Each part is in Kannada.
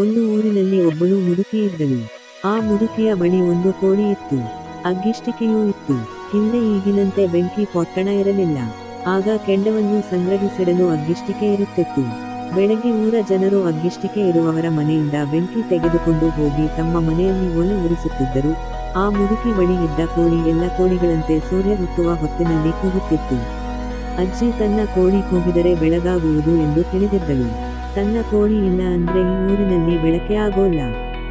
ಒಂದು ಊರಿನಲ್ಲಿ ಒಬ್ಬಳು ಮುದುಕಿ ಇದ್ದಳು. ಆ ಮುದುಕಿಯ ಬಳಿ ಒಂದು ಕೋಳಿ ಇತ್ತು. ಅಗ್ಗಿಷ್ಟಿಕೆಯೂ ಇತ್ತು. ಹಿಂದೆ ಈಗಿನಂತೆ ಬೆಂಕಿ ಪೊಟ್ಟಣ ಇರಲಿಲ್ಲ. ಆಗ ಕೆಂಡವನ್ನು ಸಂಗ್ರಹಿಸಿಡಲು ಅಗ್ಗಿಷ್ಟಿಕೆ ಇರುತ್ತಿತ್ತು. ಬೆಳಗ್ಗೆ ಊರ ಜನರು ಅಗ್ಗಿಷ್ಟಿಕೆ ಇರುವವರ ಮನೆಯಿಂದ ಬೆಂಕಿ ತೆಗೆದುಕೊಂಡು ಹೋಗಿ ತಮ್ಮ ಮನೆಯಲ್ಲಿ ಒಲೆ ಉರಿಸುತ್ತಿದ್ದರು. ಆ ಮುದುಕಿ ಬಳಿ ಇದ್ದ ಕೋಳಿ ಎಲ್ಲ ಕೋಳಿಗಳಂತೆ ಸೂರ್ಯ ಹುಟ್ಟುವ ಹೊತ್ತಿನಲ್ಲಿ ಕೂಗುತ್ತಿತ್ತು. ಅಜ್ಜಿ ತನ್ನ ಕೋಳಿ ಕೂಗಿದರೆ ಬೆಳಗಾಗುವುದು ಎಂದು ತಿಳಿದಿದ್ದಳು. ತನ್ನ ಕೋಳಿ ಇಲ್ಲ ಅಂದ್ರೆ ಈ ಊರಿನಲ್ಲಿ ಬೆಳಕೆ ಆಗೋಲ್ಲ.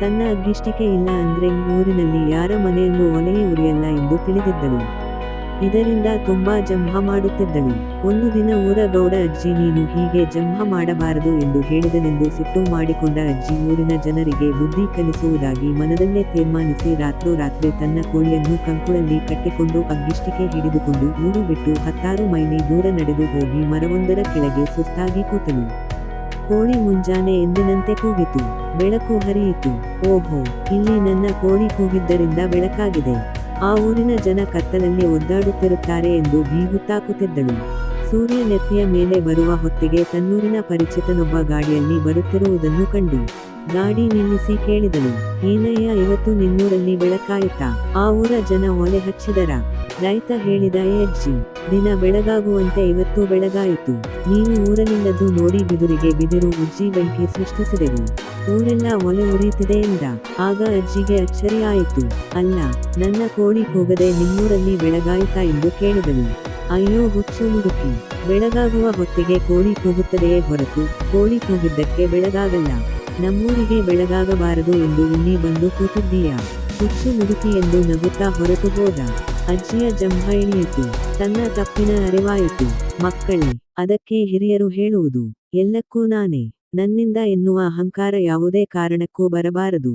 ತನ್ನ ಅಗ್ಗಿಷ್ಟಿಕೆ ಇಲ್ಲ ಅಂದ್ರೆ ಈ ಊರಿನಲ್ಲಿ ಯಾರ ಮನೆಯಲ್ಲೂ ಒಲೆಯೇ ಉರಿಯಲ್ಲ ಎಂದು ತಿಳಿದಿದ್ದಳು. ಇದರಿಂದ ತುಂಬಾ ಜಂಭ ಮಾಡುತ್ತಿದ್ದಳು. ಒಂದು ದಿನ ಊರ ಗೌಡ ಅಜ್ಜಿ ನೀನು ಹೀಗೆ ಜಂಭ ಮಾಡಬಾರದು ಎಂದು ಹೇಳಿದನೆಂದು ಸಿಟ್ಟು ಮಾಡಿಕೊಂಡ ಅಜ್ಜಿ ಊರಿನ ಜನರಿಗೆ ಬುದ್ಧಿ ಕಲಿಸುವುದಾಗಿ ಮನದಲ್ಲೇ ತೀರ್ಮಾನಿಸಿ ರಾತ್ರೋರಾತ್ರಿ ತನ್ನ ಕೋಳಿಯನ್ನು ಕಂಕುಳಲ್ಲಿ ಕಟ್ಟಿಕೊಂಡು ಅಗ್ಗಿಷ್ಟಿಕೆ ಹಿಡಿದುಕೊಂಡು ಊರು ಬಿಟ್ಟು 10 ಮೈಲಿ ದೂರ ನಡೆದು ಹೋಗಿ ಮರವೊಂದರ ಕೆಳಗೆ ಸುಸ್ತಾಗಿ ಕೂತಳು. ಕೋಳಿ ಮುಂಜಾನೆ ಎಂದಿನಂತೆ ಕೂಗಿತು. ಬೆಳಕು ಹರಿಯಿತು. ಓಹೋ, ಇಲ್ಲಿ ನನ್ನ ಕೋಳಿ ಕೂಗಿದ್ದರಿಂದ ಬೆಳಕಾಗಿದೆ. ಆ ಊರಿನ ಜನ ಕತ್ತಲಲ್ಲಿ ಒದ್ದಾಡುತ್ತಿರುತ್ತಾರೆ ಎಂದು ಬೀಗುತ್ತಾ ಕೂತಿದ್ದಳು. ಸೂರ್ಯ ನೆತ್ತಿಯ ಮೇಲೆ ಬರುವ ಹೊತ್ತಿಗೆ ತನ್ನೂರಿನ ಪರಿಚಿತನೊಬ್ಬ ಗಾಡಿಯಲ್ಲಿ ಬರುತ್ತಿರುವುದನ್ನು ಕಂಡು ಗಾಡಿ ನಿಲ್ಲಿಸಿ ಕೇಳಿದಳು, ಏನಯ್ಯ ಇವತ್ತು ನಿನ್ನೂರಲ್ಲಿ ಬೆಳಕಾಯಿತಾ? ಆ ಊರ ಜನ ಒಲೆ ಹಚ್ಚಿದರ? ರೈತ ಹೇಳಿದ, ಏ ಅಜ್ಜಿ, ದಿನ ಬೆಳಗಾಗುವಂತೆ ಇವತ್ತು ಬೆಳಗಾಯಿತು. ನೀನು ಊರಲಿಲ್ಲದ್ದು ನೋಡಿ ಬಿದುರಿಗೆ ಬಿದಿರು ಉಜ್ಜಿ ಬೆಂಕಿ ಸೃಷ್ಟಿಸಿದೆವು. ಊರೆಲ್ಲ ಒಲೆ ಉರಿಯುತ್ತಿದೆ ಎಂದ. ಆಗ ಅಜ್ಜಿಗೆ ಅಚ್ಚರಿ ಆಯಿತು. ಅಲ್ಲ, ನನ್ನ ಕೋಳಿ ಕೂಗದೆ ನಿಮ್ಮೂರಲ್ಲಿ ಬೆಳಗಾಯಿತಾ ಎಂದು ಕೇಳಿದಳು. ಅಯ್ಯೋ ಹುಚ್ಚು ಮುದುಕಿ, ಬೆಳಗಾಗುವ ಹೊತ್ತಿಗೆ ಕೋಳಿ ಕೂಗುತ್ತದೆಯೇ ಹೊರತು ಕೋಳಿ ಕೂಗಿದ್ದಕ್ಕೆ ಬೆಳಗಾಗಲ್ಲ. ನಮ್ಮೂರಿಗೆ ಬೆಳಗಾಗಬಾರದು ಎಂದು ಇಲ್ಲಿ ಬಂದು ಕೂತಿದ್ದೀಯಾ? ಹುಚ್ಚು ಮುದುಕಿ ಎಂದು ನಗುತ್ತಾ ಹೊರಟು ಹೋದ. ಅಜ್ಜಿಯ ಜಂಭ ಇಳಿಯಿತು. ತನ್ನ ತಪ್ಪಿನ ಅರಿವಾಯಿತು. ಮಕ್ಕಳೇ, ಅದಕ್ಕೆ ಹಿರಿಯರು ಹೇಳುವುದು, ಎಲ್ಲಕ್ಕೂ ನಾನೇ, ನನ್ನಿಂದ ಎನ್ನುವ ಅಹಂಕಾರ ಯಾವುದೇ ಕಾರಣಕ್ಕೂ ಬರಬಾರದು.